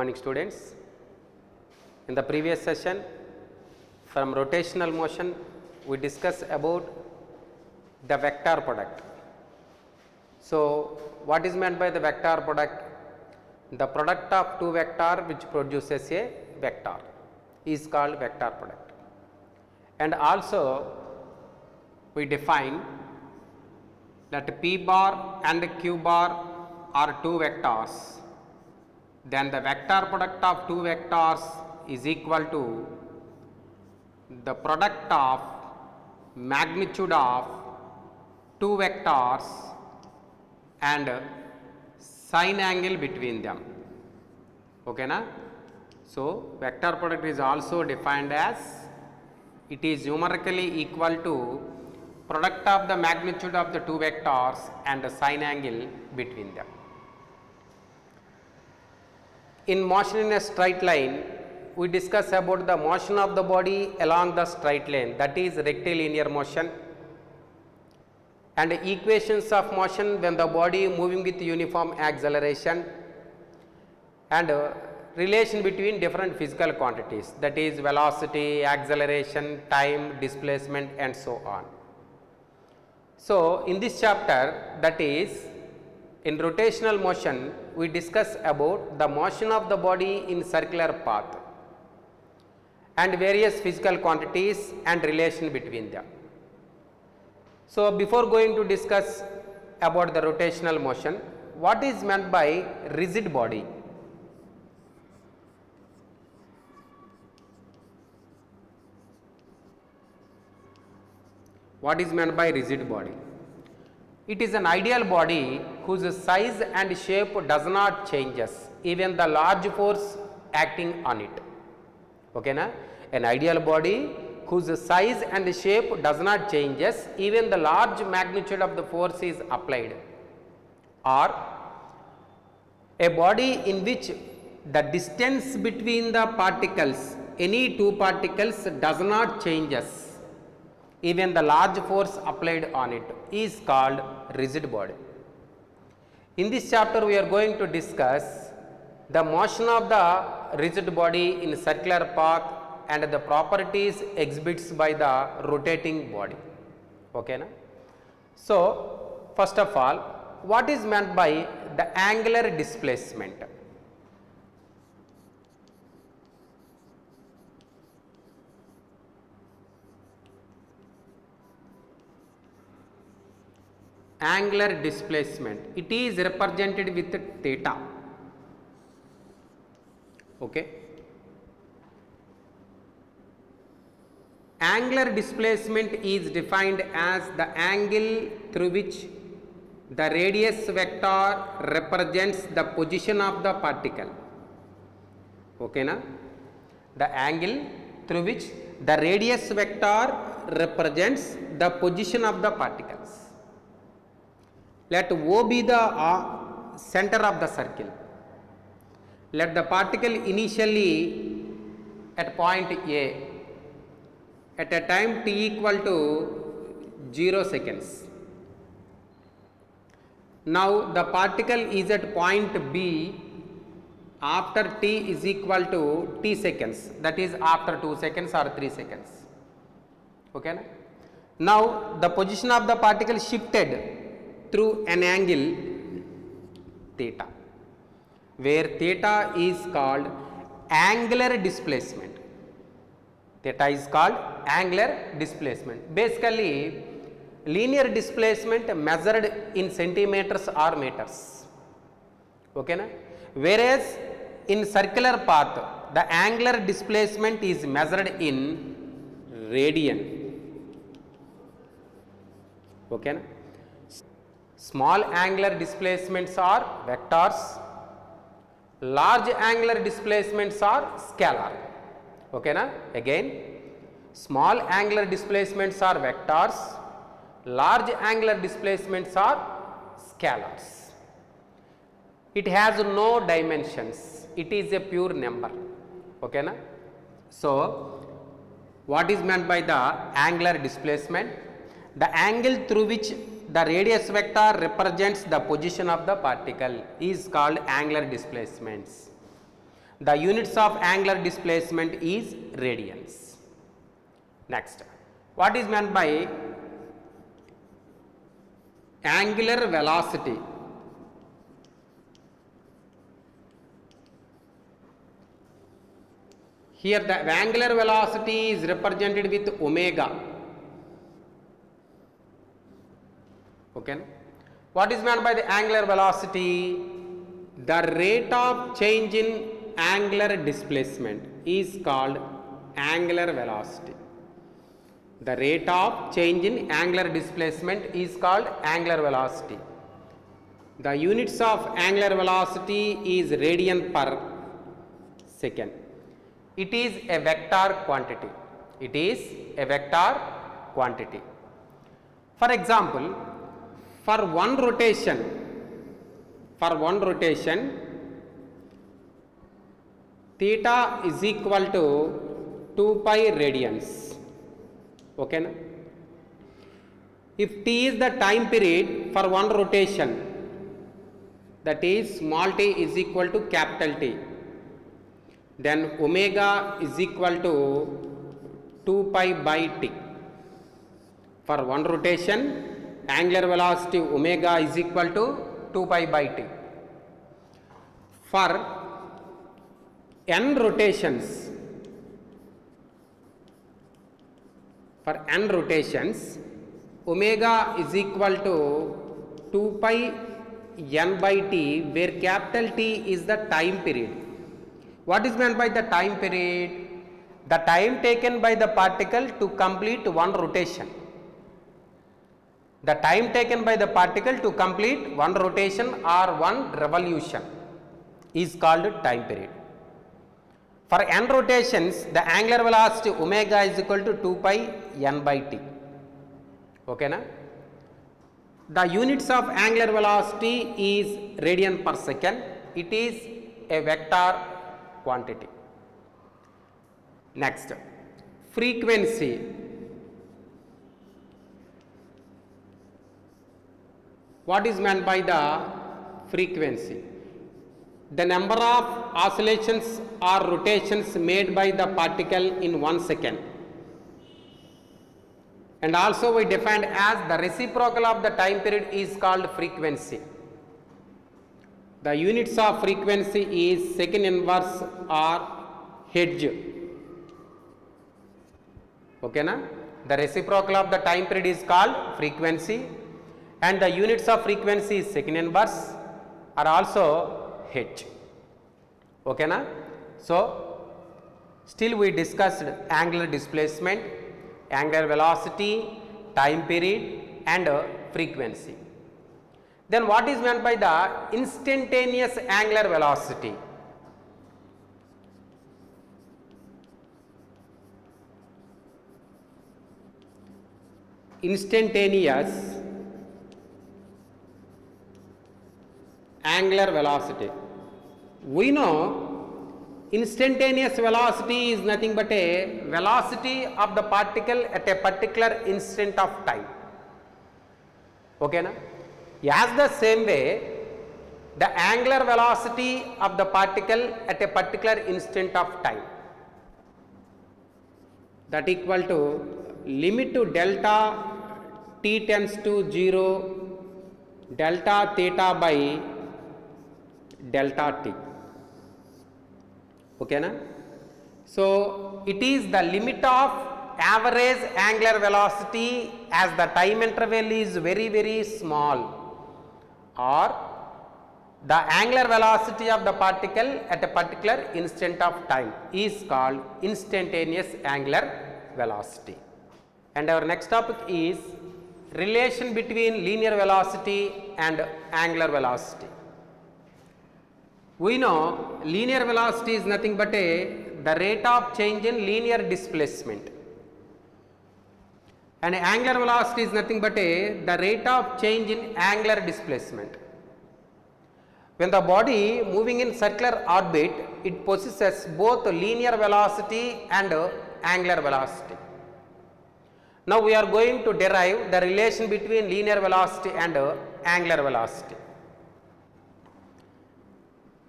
morning students. In the previous session from rotational motion we discussed about the vector product. So, what is meant by the vector product? The product of two vector which produces a vector is called vector product. And also we define that P bar and Q bar are two vectors, then the vector product of two vectors is equal to the product of magnitude of two vectors and sine angle between them. Okay na? So, vector product is also defined as it is numerically equal to product of the magnitude of the two vectors and the sine angle between them. In motion in a straight line, we discuss about the motion of the body along the straight line, that is rectilinear motion, and equations of motion when the body moving with uniform acceleration, and relation between different physical quantities, that is velocity, acceleration, time, displacement and so on. So, in this chapter, that is in rotational motion, we discuss about the motion of the body in circular path and various physical quantities and relation between them. So, before going to discuss about the rotational motion, what is meant by rigid body? What is meant by rigid body? It is an ideal body whose size and shape does not changes, even the large force acting on it. Okay na? An ideal body whose size and shape does not changes, even the large magnitude of the force is applied, or a body in which the distance between the particles, any two particles does not changes, even the large force applied on it, is called rigid body. In this chapter we are going to discuss the motion of the rigid body in circular path and the properties exhibits by the rotating body. Okay na? So, first of all, what is meant by the angular displacement? Angular displacement, it is represented with theta. Okay. Angular displacement is defined as the angle through which the radius vector represents the position of the particle. Okay na? The angle through which the radius vector represents the position of the particles. Let O be the center of the circle. Let the particle initially at point A at a time t equal to 0 seconds. Now, the particle is at point B after t is equal to t seconds, that is after 2 seconds or 3 seconds. Okay na? Now, the position of the particle shifted through an angle theta, where theta is called angular displacement. Theta is called angular displacement. Basically, linear displacement measured in centimeters or meters. Okay na? Whereas in circular path, the angular displacement is measured in radian. Okay na? Small angular displacements are vectors, large angular displacements are scalar. Okay na? Again, small angular displacements are vectors, large angular displacements are scalars. It has no dimensions, it is a pure number. Okay na? So, what is meant by the angular displacement? The angle through which the radius vector represents the position of the particle is called angular displacements. The units of angular displacement is radians. Next, what is meant by angular velocity? Here the angular velocity is represented with omega. Okay. What is meant by the angular velocity? The rate of change in angular displacement is called angular velocity. The rate of change in angular displacement is called angular velocity. The units of angular velocity is radian per second. It is a vector quantity. It is a vector quantity. For example, for one rotation, theta is equal to 2 pi radians. Okay na? If t is the time period for one rotation, that is small t is equal to capital T, then omega is equal to 2 pi by t. For one rotation, angular velocity omega is equal to 2 pi by t. For n rotations, omega is equal to 2 pi n by t, where capital T is the time period. What is meant by the time period? The time taken by the particle to complete one rotation. The time taken by the particle to complete one rotation or one revolution is called time period. For n rotations, the angular velocity omega is equal to 2 pi n by t. Okay na? The units of angular velocity is radian per second. It is a vector quantity. Next, frequency. What is meant by the frequency? The number of oscillations or rotations made by the particle in 1 second. And also we defined as the reciprocal of the time period is called frequency. The units of frequency is second inverse or hertz. Okay na? The reciprocal of the time period is called frequency, and the units of frequency is second inverse or also hertz. Okay na? So still we discussed angular displacement, angular velocity, time period and frequency. Then what is meant by the instantaneous angular velocity? Instantaneous angular velocity. We know instantaneous velocity is nothing but a velocity of the particle at a particular instant of time. Okay na? As the same way, the angular velocity of the particle at a particular instant of time, that equal to limit to delta t tends to 0 delta theta by delta t. Okay na? So it is the limit of average angular velocity as the time interval is very small, or the angular velocity of the particle at a particular instant of time is called instantaneous angular velocity. And our next topic is relation between linear velocity and angular velocity. We know linear velocity is nothing but the rate of change in linear displacement, and angular velocity is nothing but the rate of change in angular displacement. When the body moving in circular orbit, it possesses both linear velocity and angular velocity. Now we are going to derive the relation between linear velocity and angular velocity.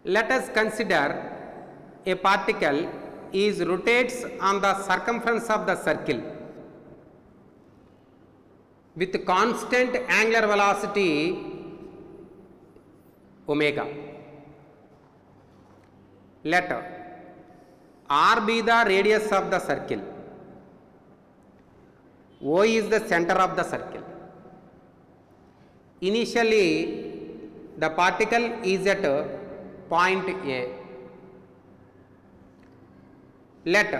Let us consider a particle is rotates on the circumference of the circle with constant angular velocity omega. Let r be the radius of the circle, O is the center of the circle. Initially the particle is at point A. Let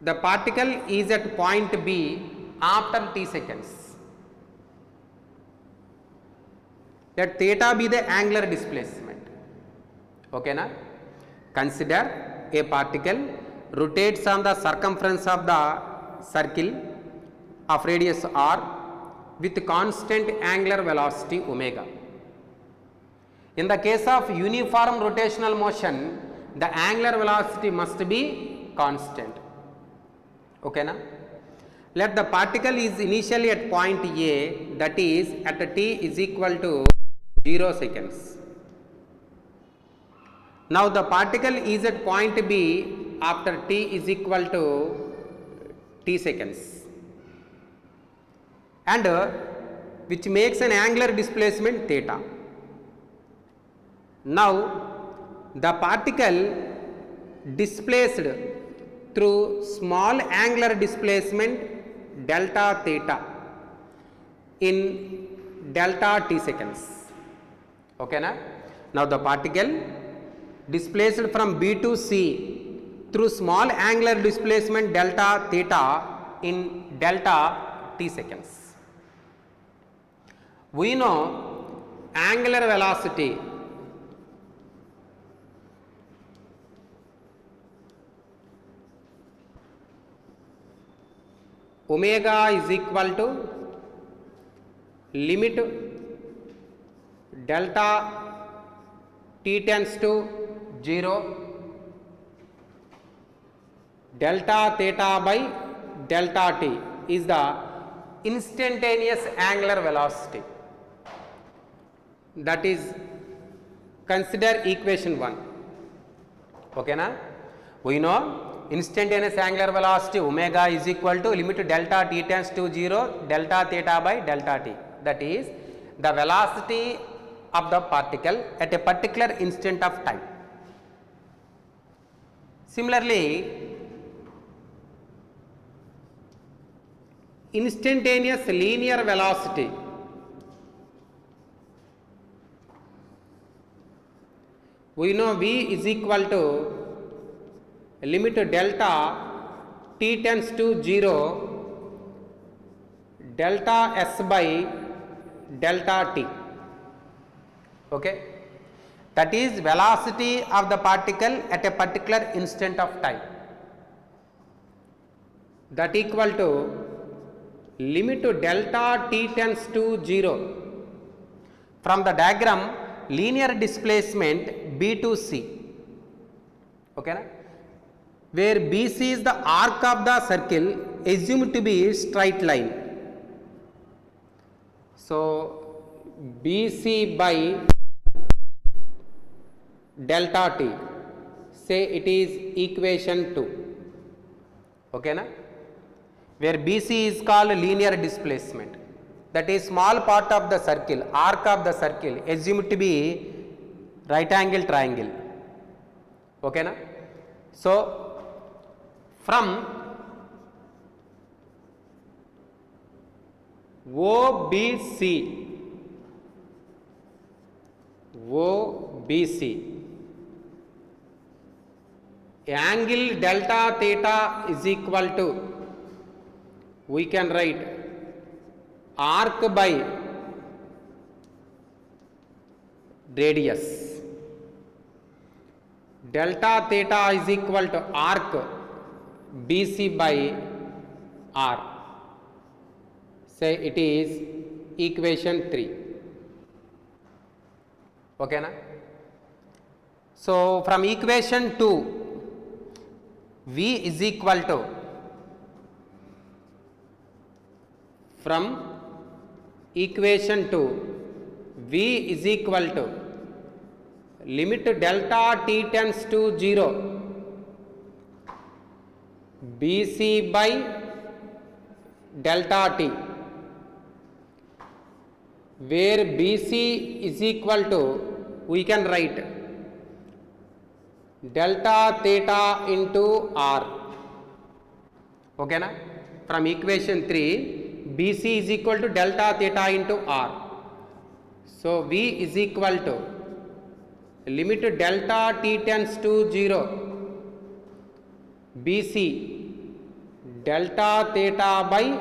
the particle is at point B after t seconds. Let theta be the angular displacement. Okay na? Consider a particle rotates on the circumference of the circle of radius r with constant angular velocity omega. In the case of uniform rotational motion, the angular velocity must be constant. Okay na? Let the particle is initially at point A, that is at t is equal to 0 seconds. Now the particle is at point B after t is equal to t seconds, and which makes an angular displacement theta. Now the particle displaced through small angular displacement delta theta in delta t seconds. Okay na? Now the particle displaced from B to C through small angular displacement delta theta in delta t seconds. We know angular velocity omega is equal to limit delta t tends to 0 delta theta by delta t is the instantaneous angular velocity. That is, consider equation 1. Okay na? We know instantaneous angular velocity omega is equal to limit delta t tends to 0 delta theta by delta t. That is the velocity of the particle at a particular instant of time. Similarly, instantaneous linear velocity we know v is equal to limit delta t tends to 0 delta s by delta t. Okay, that is velocity of the particle at a particular instant of time, that equal to limit delta t tends to 0 from the diagram linear displacement B to C. Okay na? Where BC is the arc of the circle assumed to be straight line. So BC by delta t, say it is equation 2. Okay na? Where BC is called linear displacement, that is small part of the circle, arc of the circle assumed to be right angle triangle. Okay na? So from OBC angle delta theta is equal to, we can write arc by radius. Delta theta is equal to arc BC by R. Say it is equation 3. Okay na? So from equation 2, V is equal to, from equation 2, V is equal to limit delta t tends to 0 bc by delta t, where bc is equal to, we can write delta theta into r. Okay na? From equation 3, bc is equal to delta theta into r. So v is equal to limit delta t tends to 0 bc delta theta by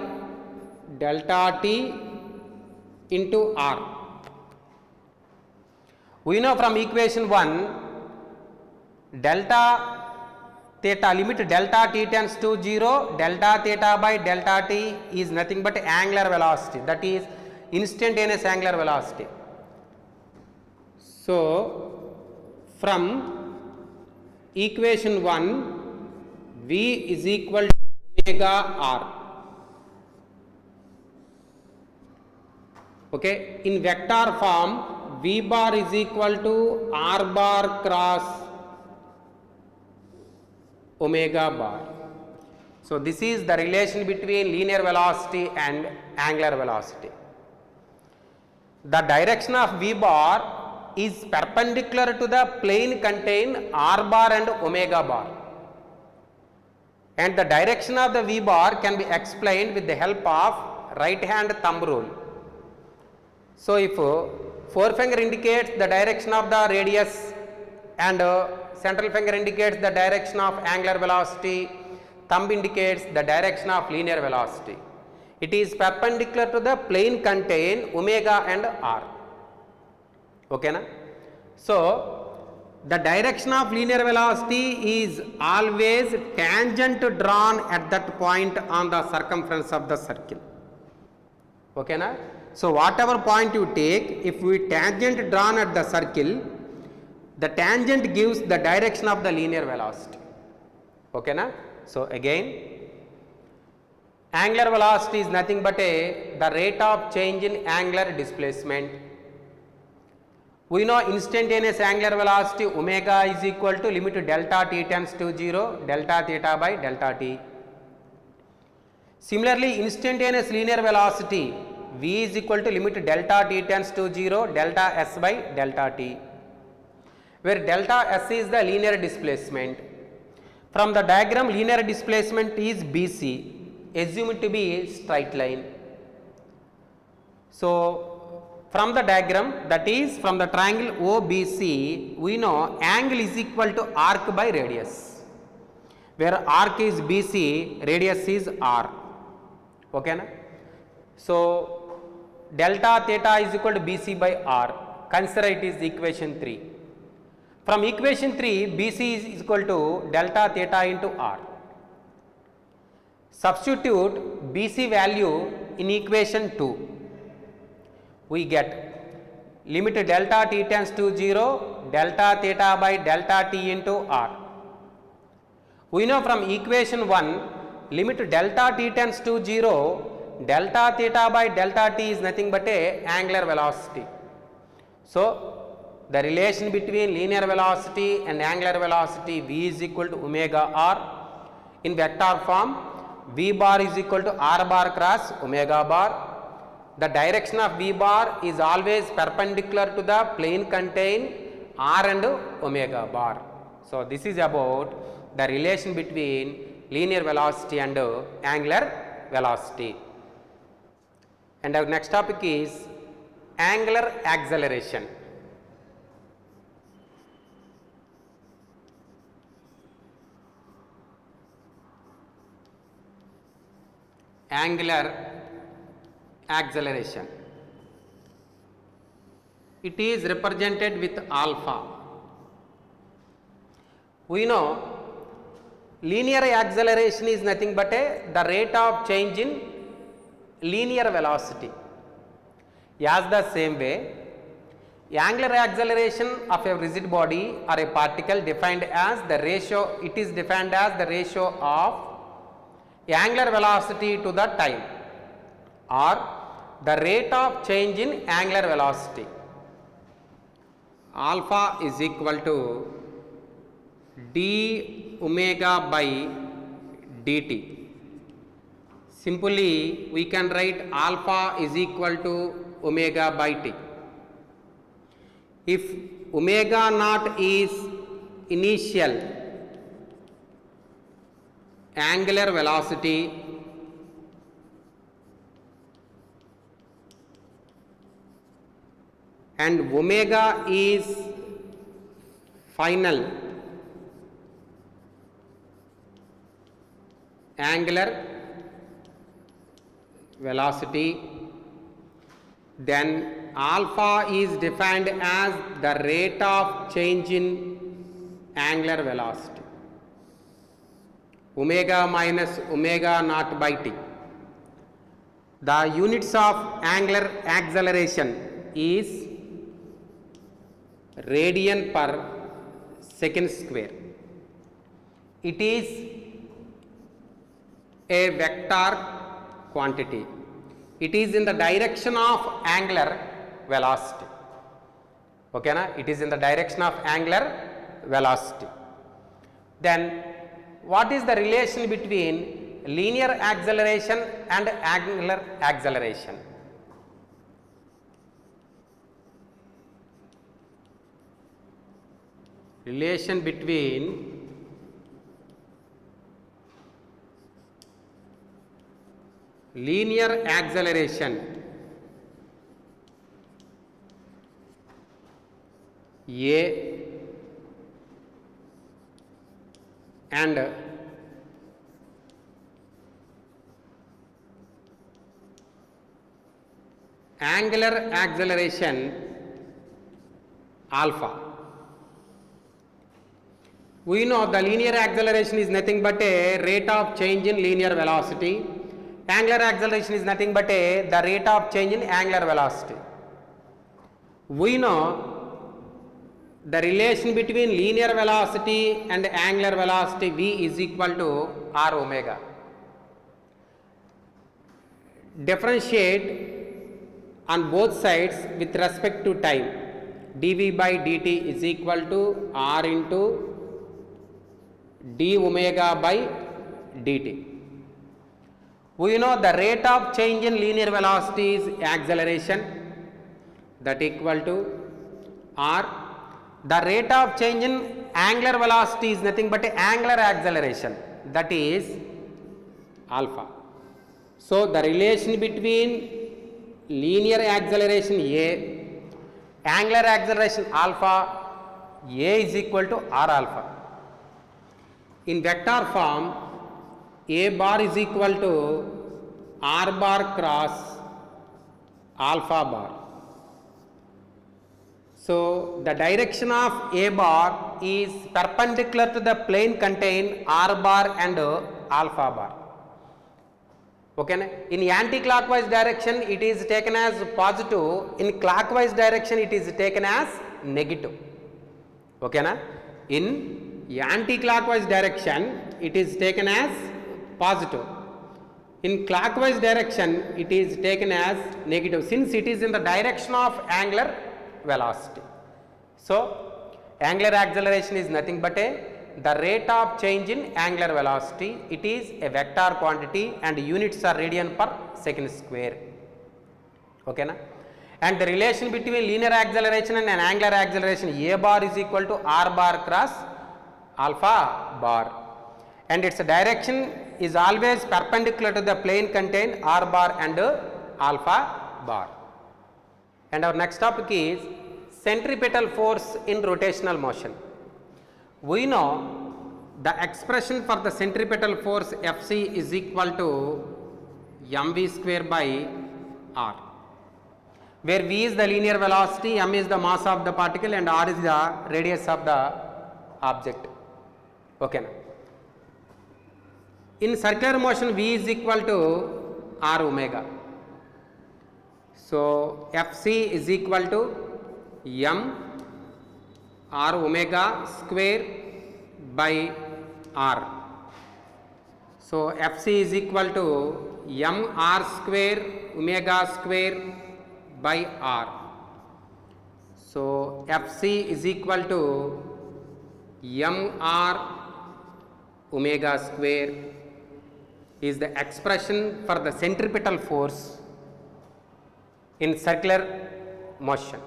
delta t into r. We know from equation 1 delta theta, limit delta t tends to 0, delta theta by delta t is nothing but angular velocity, that is instantaneous angular velocity. So from equation 1 v is equal to omega r. Okay, in vector form v bar is equal to r bar cross omega bar. So this is the relation between linear velocity and angular velocity. The direction of v bar is perpendicular to the plane contained r bar and omega bar, and the direction of the v bar can be explained with the help of right hand thumb rule. So if forefinger indicates the direction of the radius and central finger indicates the direction of angular velocity, thumb indicates the direction of linear velocity. It is perpendicular to the plane contained omega and r. Okay na? So the direction of linear velocity is always tangent drawn at that point on the circumference of the circle. Okay na? So whatever point you take, if we tangent drawn at the circle, the tangent gives the direction of the linear velocity. Okay na? So again, angular velocity is nothing but the rate of change in angular displacement. We know instantaneous angular velocity omega is equal to limit delta t tends to 0 delta theta by delta t. Similarly, instantaneous linear velocity v is equal to limit delta t tends to 0 delta s by delta t, where delta s is the linear displacement. From the diagram, linear displacement is bc, assume it to be a straight line. So from the diagram, that is from the triangle OBC, we know angle is equal to arc by radius, where arc is BC, radius is R. Okay na? So delta theta is equal to BC by R. Consider it is equation 3. From equation 3, BC is equal to delta theta into R. Substitute BC value in equation 2. We get limit delta t tends to 0 delta theta by delta t into r. We know from equation 1 limit delta t tends to 0 delta theta by delta t is nothing but a angular velocity. So the relation between linear velocity and angular velocity v is equal to omega r. In vector form, v bar is equal to r bar cross omega bar. The direction of v bar is always perpendicular to the plane contained r and omega bar. So this is about the relation between linear velocity and angular velocity. And our next topic is angular acceleration. Angular acceleration. It is represented with alpha. We know linear acceleration is nothing but the rate of change in linear velocity. As the same way, angular acceleration of a rigid body or a particle defined as the ratio, it is defined as the ratio of angular velocity to the time, or the rate of change in angular velocity. alpha is equal to d omega by dt. Simply we can write alpha is equal to omega by t. If omega naught is initial angular velocity and omega is final angular velocity, then alpha is defined as the rate of change in angular velocity, omega minus omega naught by t. The units of angular acceleration is radian per second square. It is a vector quantity. It is in the direction of angular velocity. Okay na? It is in the direction of angular velocity. Then what is the relation between linear acceleration and angular acceleration? Relation between linear acceleration A and angular acceleration alpha. We know the linear acceleration is nothing but a rate of change in linear velocity. Angular acceleration is nothing but the rate of change in angular velocity. We know the relation between linear velocity and angular velocity v is equal to r omega. Differentiate on both sides with respect to time. dv by dt is equal to r into d omega by dt. We know the rate of change in linear velocity is acceleration, that equal to r. The rate of change in angular velocity is nothing but angular acceleration, that is alpha. So the relation between linear acceleration A, angular acceleration alpha, A is equal to r alpha. In vector form, A bar is equal to r bar cross alpha bar. So the direction of A bar is perpendicular to the plane contain r bar and alpha bar. Okay, na? In anti-clockwise direction it is taken as positive, in clockwise direction it is taken as negative. Okay, na? In anti-clockwise direction it is taken as positive, in clockwise direction it is taken as negative, since it is in the direction of angular velocity. So angular acceleration is nothing but the rate of change in angular velocity. It is a vector quantity and units are radian per second square. Okay na? And the relation between linear acceleration and an angular acceleration A bar is equal to r bar cross alpha bar, and its direction is always perpendicular to the plane contain r bar and alpha bar. And our next topic is centripetal force in rotational motion. We know the expression for the centripetal force Fc is equal to mv square by r, where v is the linear velocity, m is the mass of the particle and r is the radius of the object. Okay na? In circular motion v is equal to r omega. So Fc is equal to m r omega square by r. So Fc is equal to m r square omega square by r. So Fc is equal to mr omega square is the expression for the centripetal force in circular motion.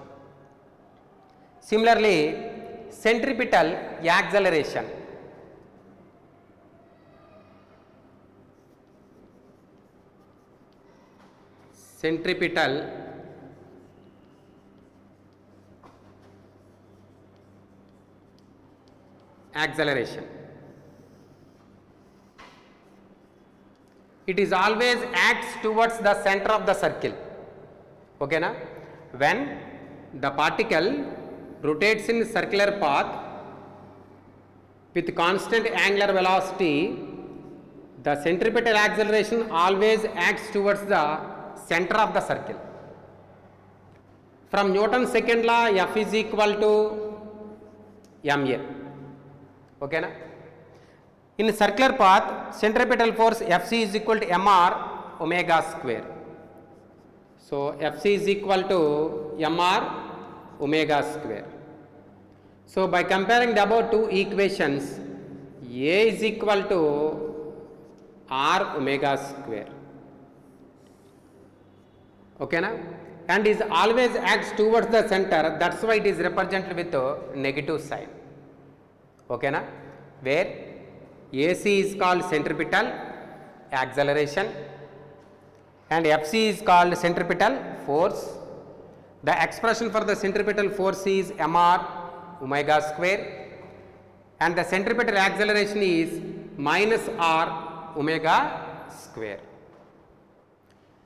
Similarly, centripetal acceleration acceleration. It is always acts towards the center of the circle. Okay na? When the particle rotates in circular path with constant angular velocity, the centripetal acceleration always acts towards the center of the circle. From Newton's second law, F is equal to ma. Okay na? In circular path, centripetal force Fc is equal to mr omega square. So Fc is equal to mr omega square. So by comparing the above two equations, A is equal to r omega square. Okay na? And is always acts towards the center, that's why it is represented with a negative sign. Okay na? Where AC is called centripetal acceleration and Fc is called centripetal force. The expression for the centripetal force is mr omega square and the centripetal acceleration is minus r omega square.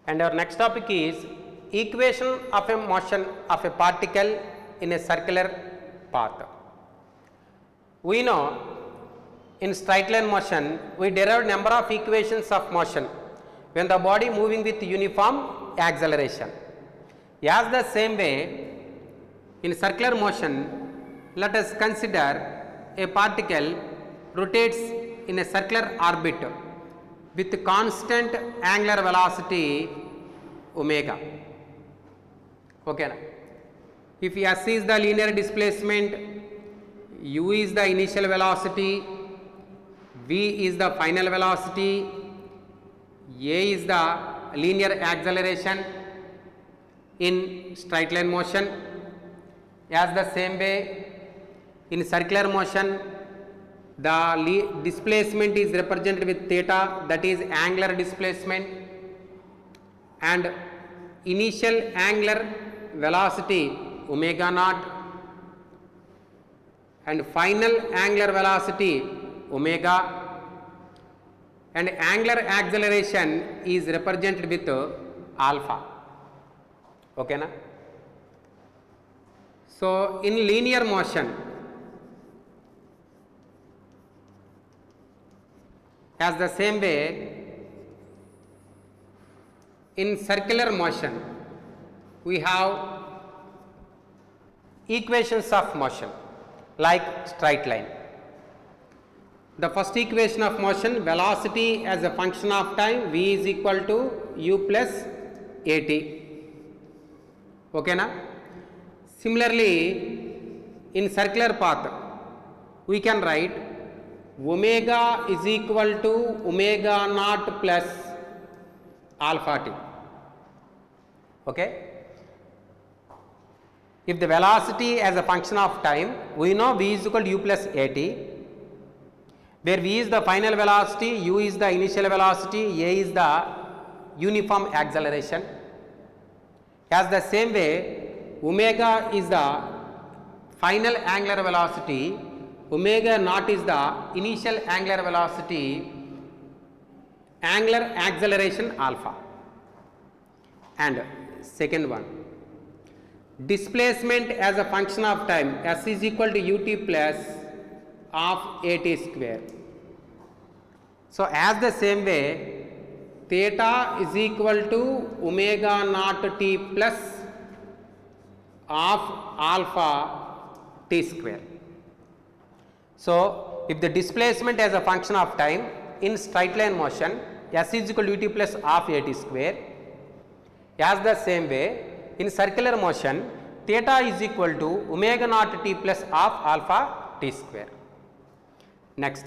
And our next topic is equation of a motion of a particle in a circular path. We know in straight line motion we derived number of equations of motion when the body moving with uniform acceleration. As the same way in circular motion, let us consider a particle rotates in a circular orbit with constant angular velocity omega. Okay na? If S is the linear displacement, u is the initial velocity, v is the final velocity, a is the linear acceleration in straight line motion. As the same way in circular motion, the displacement is represented with theta, that is angular displacement, and initial angular velocity omega naught and final angular velocity omega, and angular acceleration is represented with alpha. Okay na? So in linear motion, as the same way in circular motion we have equations of motion like straight line. The first equation of motion, velocity as a function of time, v is equal to u plus at. Okay na? Similarly in circular path we can write omega is equal to omega naught plus alpha t. Okay? If the velocity as a function of time, we know v is equal to u plus at, where v is the final velocity, u is the initial velocity, a is the uniform acceleration. As the same way, omega is the final angular velocity, omega naught is the initial angular velocity, angular acceleration alpha. And second one, displacement as a function of time, s is equal to ut plus of at square. So as the same way, theta is equal to omega naught t plus of alpha t square. So if the displacement as a function of time in straight line motion, s is equal to ut plus of at square. As the same way in circular motion, theta is equal to omega naught t plus half alpha t square. Next,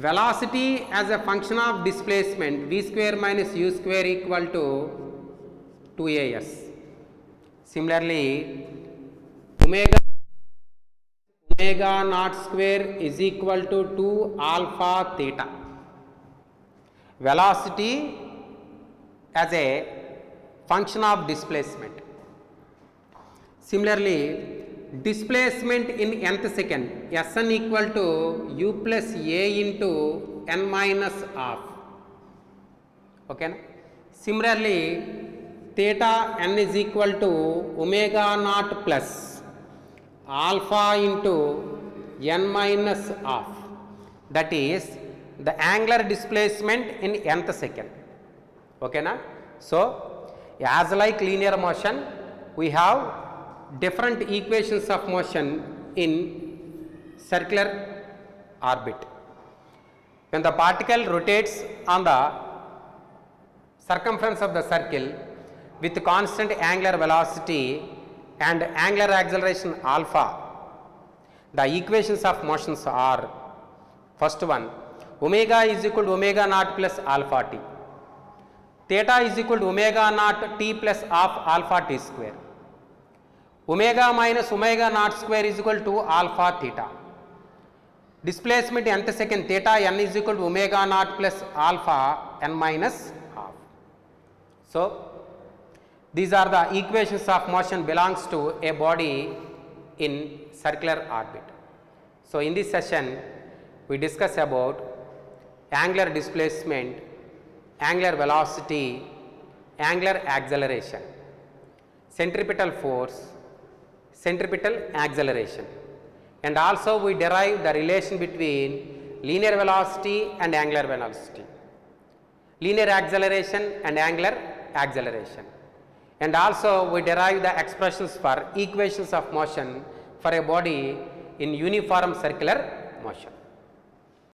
velocity as a function of displacement v square minus u square equal to 2as. Similarly, omega naught square is equal to 2 alpha theta. Velocity as a function of displacement. Similarly, displacement in nth second, Sn equal to u plus a into n minus half. Okay. Similarly, theta n is equal to omega naught plus alpha into n minus half. That is the angular displacement in nth second. Okay na? So, as like linear motion, we have different equations of motion in circular orbit. When the particle rotates on the circumference of the circle with constant angular velocity and angular acceleration alpha, the equations of motions are: first one, omega is equal to omega naught plus alpha t, theta is equal to omega naught t plus half alpha t square, omega minus omega naught square is equal to alpha theta. Displacement nth second, theta n is equal to omega naught plus alpha n minus half. So, these are the equations of motion belongs to a body in circular orbit. So, in this session we discuss about angular displacement, angular velocity, angular acceleration, centripetal force, centripetal acceleration, and also we derive the relation between linear velocity and angular velocity, linear acceleration and angular acceleration, and also we derive the expressions for equations of motion for a body in uniform circular motion.